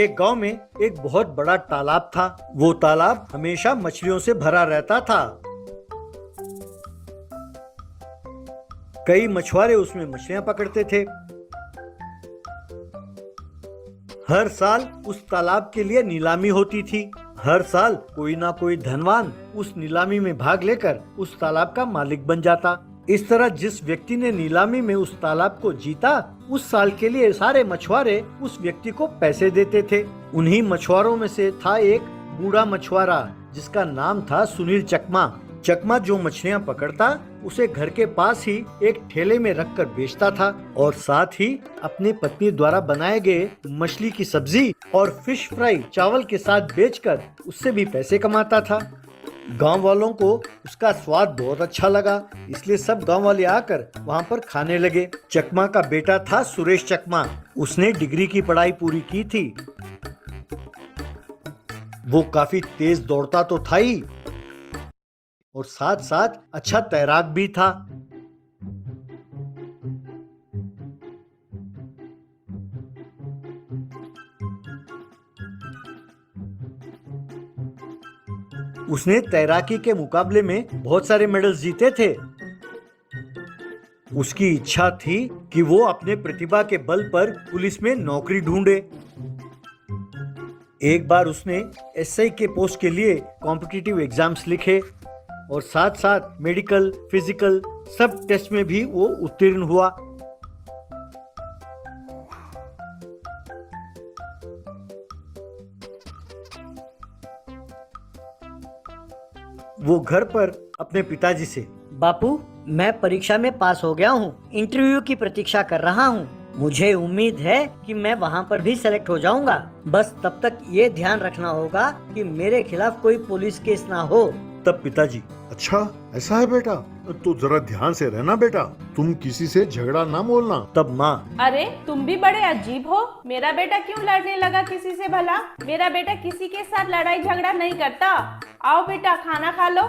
एक गांव में एक बहुत बड़ा तालाब था। वो तालाब हमेशा मछलियों से भरा रहता था। कई मछुआरे उसमें मछलियां पकड़ते थे। हर साल उस तालाब के लिए नीलामी होती थी। हर साल कोई ना कोई धनवान उस नीलामी में भाग लेकर उस तालाब का मालिक बन जाता। इस तरह जिस व्यक्ति ने नीलामी में उस तालाब को जीता, उस साल के लिए सारे मछुआरे उस व्यक्ति को पैसे देते थे। उन्हीं मछुआरों में से था एक बूढ़ा मछुआरा जिसका नाम था सुनील चकमा। चकमा जो मछलियां पकड़ता उसे घर के पास ही एक ठेले में रखकर बेचता था और साथ ही अपनी पत्नी द्वारा बनाए गए मछली की सब्जी और फिश फ्राई चावल के साथ बेचकर उससे भी पैसे कमाता था। गांव वालों को उसका स्वाद बहुत अच्छा लगा, इसलिए सब गांव वाले आकर वहां पर खाने लगे। चकमा का बेटा था सुरेश चकमा। उसने डिग्री की पढ़ाई पूरी की थी। वो काफी तेज दौड़ता तो था ही और साथ साथ अच्छा तैराक भी था। उसने तैराकी के मुकाबले में बहुत सारे मेडल्स जीते थे। उसकी इच्छा थी कि वो अपने प्रतिभा के बल पर पुलिस में नौकरी ढूंढे। एक बार उसने एसआई के पोस्ट के लिए कॉम्पिटिटिव एग्जाम्स लिखे और साथ साथ मेडिकल, फिजिकल सब टेस्ट में भी वो उत्तीर्ण हुआ। वो घर पर अपने पिताजी से, बापू, मैं परीक्षा में पास हो गया हूँ। इंटरव्यू की प्रतीक्षा कर रहा हूँ। मुझे उम्मीद है कि मैं वहाँ पर भी सेलेक्ट हो जाऊँगा। बस तब तक ये ध्यान रखना होगा कि मेरे खिलाफ कोई पुलिस केस ना हो। तब पिताजी, अच्छा ऐसा है बेटा, तो जरा ध्यान से रहना बेटा, तुम किसी से झगड़ा ना बोलना। तब माँ, अरे तुम भी बड़े अजीब हो। मेरा बेटा क्यों लड़ने लगा किसी से भला? मेरा बेटा किसी के साथ लड़ाई झगड़ा नहीं करता। आओ बेटा, खाना खा लो।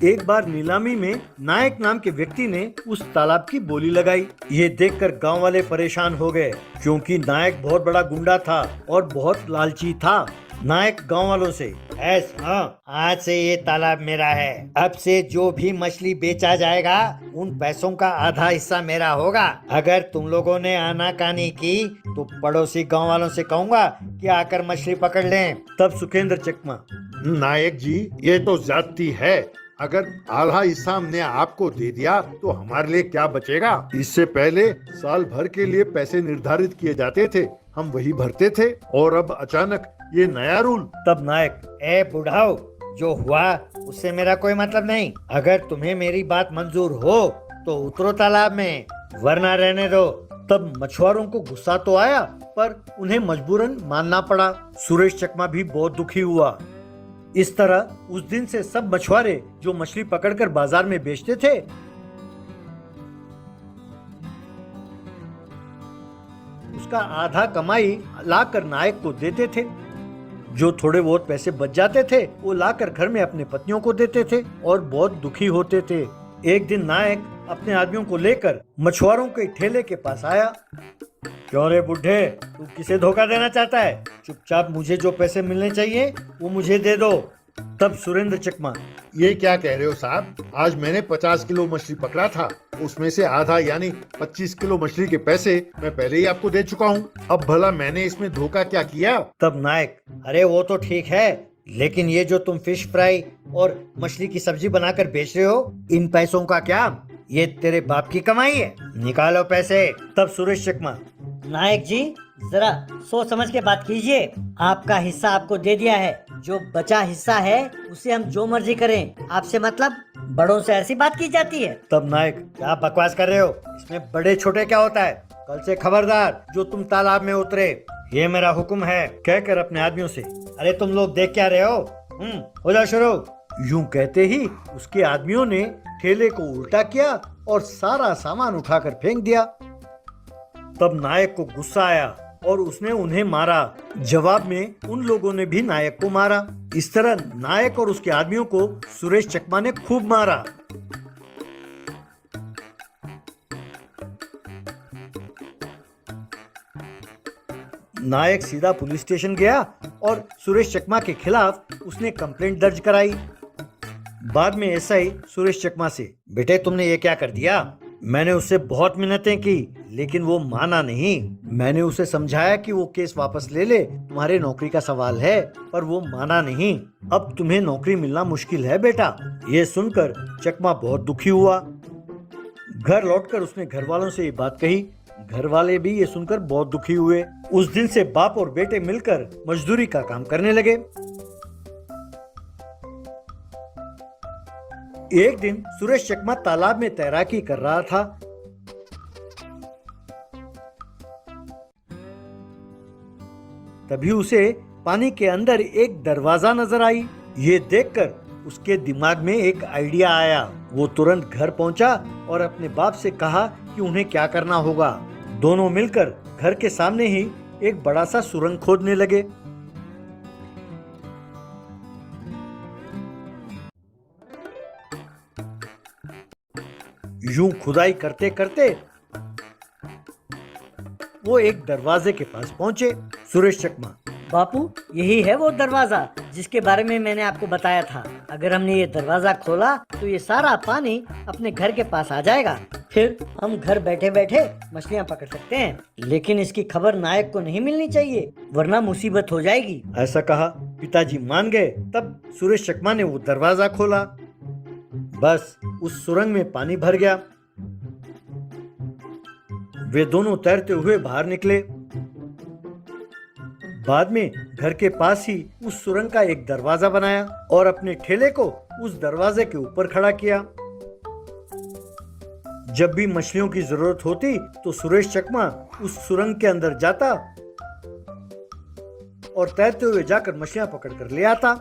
एक बार नीलामी में नायक नाम के व्यक्ति ने उस तालाब की बोली लगाई। ये देखकर गांव वाले परेशान हो गए, क्योंकि नायक बहुत बड़ा गुंडा था और बहुत लालची था। नायक गांव वालों से, हाँ, आज से ये तालाब मेरा है। अब से जो भी मछली बेचा जाएगा उन पैसों का आधा हिस्सा मेरा होगा। अगर तुम लोगों ने आनाकानी की तो पड़ोसी गांव वालों से कहूँगा कि आकर मछली पकड़ लें। तब सुखेंद्र चकमा, नायक जी, ये तो ज्यादती है। अगर आधा हिस्सा हमने आपको दे दिया तो हमारे लिए क्या बचेगा? इससे पहले साल भर के लिए पैसे निर्धारित किए जाते थे, हम वही भरते थे, और अब अचानक ये नया रूल। तब नायक, ए बुढ़ाओ, जो हुआ उससे मेरा कोई मतलब नहीं। अगर तुम्हें मेरी बात मंजूर हो तो उतरो तालाब में, वरना रहने दो। तब मछुआरों को गुस्सा तो आया, पर उन्हें मजबूरन मानना पड़ा। सुरेश चकमा भी बहुत दुखी हुआ। इस तरह उस दिन से सब मछुआरे जो मछली पकड़कर बाजार में बेचते थे, उसका आधा कमाई लाकर नायक को देते थे। जो थोड़े बहुत पैसे बच जाते थे वो लाकर घर में अपने पत्नियों को देते थे और बहुत दुखी होते थे। एक दिन नायक अपने आदमियों को लेकर मछुआरों के ठेले के पास आया। क्यों रे बुढ़े, तू किसे धोखा देना चाहता है? चुपचाप मुझे जो पैसे मिलने चाहिए वो मुझे दे दो। तब सुरेंद्र चकमा, ये क्या कह रहे हो साहब? आज मैंने 50 किलो मछली पकड़ा था, उसमें से आधा यानी 25 किलो मछली के पैसे मैं पहले ही आपको दे चुका हूँ। अब भला मैंने इसमें धोखा क्या किया? तब नायक, अरे वो तो ठीक है, लेकिन ये जो तुम फिश फ्राई और मछली की सब्जी बनाकर बेच रहे हो, इन पैसों का क्या? ये तेरे बाप की कमाई है, निकालो पैसे। तब सुरेश चकमा, नायक जी, जरा सोच समझ के बात कीजिए। आपका हिस्सा आपको दे दिया है, जो बचा हिस्सा है उसे हम जो मर्जी करें। आपसे मतलब? बड़ों से ऐसी बात की जाती है? तब नायक, क्या बकवास कर रहे हो? इसमें बड़े छोटे क्या होता है? कल से खबरदार जो तुम तालाब में उतरे, ये मेरा हुक्म है, कहकर अपने आदमियों से, अरे तुम लोग देख क्या रहे हो, हो जाओ शुरू। यूं कहते ही उसके आदमियों ने ठेले को उल्टा किया और सारा सामान उठाकर फेंक दिया। तब नायक को गुस्सा आया और उसने उन्हें मारा। जवाब में उन लोगों ने भी नायक को मारा। इस तरह नायक और उसके आदमियों को सुरेश चकमा ने खूब मारा। नायक सीधा पुलिस स्टेशन गया और सुरेश चकमा के खिलाफ उसने कंप्लेंट दर्ज कराई। बाद में एसआई सुरेश चकमा से, बेटे तुमने ये क्या कर दिया? मैंने उससे बहुत मिन्नतें की लेकिन वो माना नहीं। मैंने उसे समझाया कि वो केस वापस ले ले, तुम्हारे नौकरी का सवाल है, पर वो माना नहीं। अब तुम्हें नौकरी मिलना मुश्किल है बेटा। ये सुनकर चकमा बहुत दुखी हुआ। घर लौटकर उसने घर वालों से ये बात कही। घर वाले भी ये सुनकर बहुत दुखी हुए। उस दिन से बाप और बेटे मिलकर मजदूरी का काम करने लगे। एक दिन सुरेश चकमा तालाब में तैराकी कर रहा था। तभी उसे पानी के अंदर एक दरवाजा नजर आई। ये देखकर उसके दिमाग में एक आइडिया आया। वो तुरंत घर पहुंचा और अपने बाप से कहा कि उन्हें क्या करना होगा। दोनों मिलकर घर के सामने ही एक बड़ा सा सुरंग खोदने लगे। यूं खुदाई करते करते वो एक दरवाजे के पास पहुंचे। सुरेश चकमा, बापू, यही है वो दरवाजा जिसके बारे में मैंने आपको बताया था। अगर हमने ये दरवाजा खोला तो ये सारा पानी अपने घर के पास आ जाएगा। फिर हम घर बैठे बैठे मछलियाँ पकड़ सकते हैं। लेकिन इसकी खबर नायक को नहीं मिलनी चाहिए, वरना मुसीबत हो जाएगी। ऐसा कहा। पिताजी मान गए। तब सुरेश चकमा ने वो दरवाजा खोला। बस उस सुरंग में पानी भर गया। वे दोनों तैरते हुए बाहर निकले। बाद में घर के पास ही उस सुरंग का एक दरवाजा बनाया और अपने ठेले को उस दरवाजे के ऊपर खड़ा किया। जब भी मछलियों की जरूरत होती तो सुरेश चकमा उस सुरंग के अंदर जाता और तैरते हुए जाकर मछलियां पकड़ कर ले आता।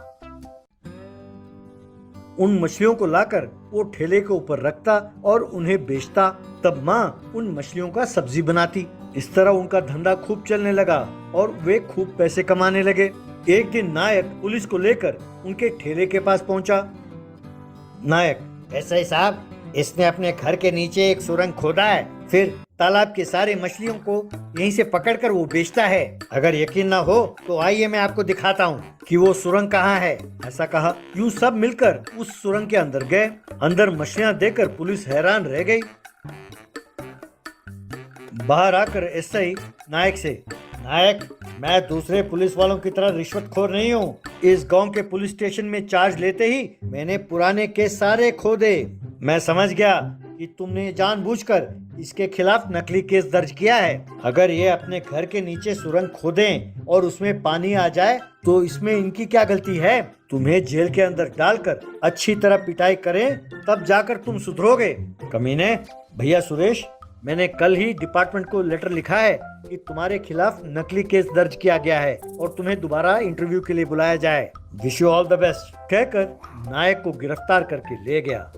उन मछलियों को लाकर वो ठेले के ऊपर रखता और उन्हें बेचता। तब माँ उन मछलियों का सब्जी बनाती। इस तरह उनका धंधा खूब चलने लगा और वे खूब पैसे कमाने लगे। एक दिन नायक पुलिस को लेकर उनके ठेले के पास पहुंचा। नायक, एसआई साहब, इसने अपने घर के नीचे एक सुरंग खोदा है, फिर तालाब के सारे मछलियों को यहीं से पकड़कर वो बेचता है। अगर यकीन ना हो तो आइए मैं आपको दिखाता हूँ कि वो सुरंग कहाँ है। ऐसा कहा। यूं सब मिलकर उस सुरंग के अंदर गए। अंदर मछलियाँ देखकर पुलिस हैरान रह गई। बाहर आकर एसआई नायक से, नायक, मैं दूसरे पुलिस वालों की तरह रिश्वतखोर नहीं हूँ। इस गांव के पुलिस स्टेशन में चार्ज लेते ही मैंने पुराने केस सारे खोदे। मैं समझ गया कि तुमने जानबूझकर इसके खिलाफ नकली केस दर्ज किया है। अगर ये अपने घर के नीचे सुरंग खोदें और उसमें पानी आ जाए तो इसमें इनकी क्या गलती है? तुम्हें जेल के अंदर डालकर अच्छी तरह पिटाई करें तब जाकर तुम सुधरोगे। कमीने, भैया सुरेश, मैंने कल ही डिपार्टमेंट को लेटर लिखा है कि तुम्हारे खिलाफ नकली केस दर्ज किया गया है और तुम्हें दोबारा इंटरव्यू के लिए बुलाया जाए। Wish you all the best कहकर नायक को गिरफ्तार करके ले गया।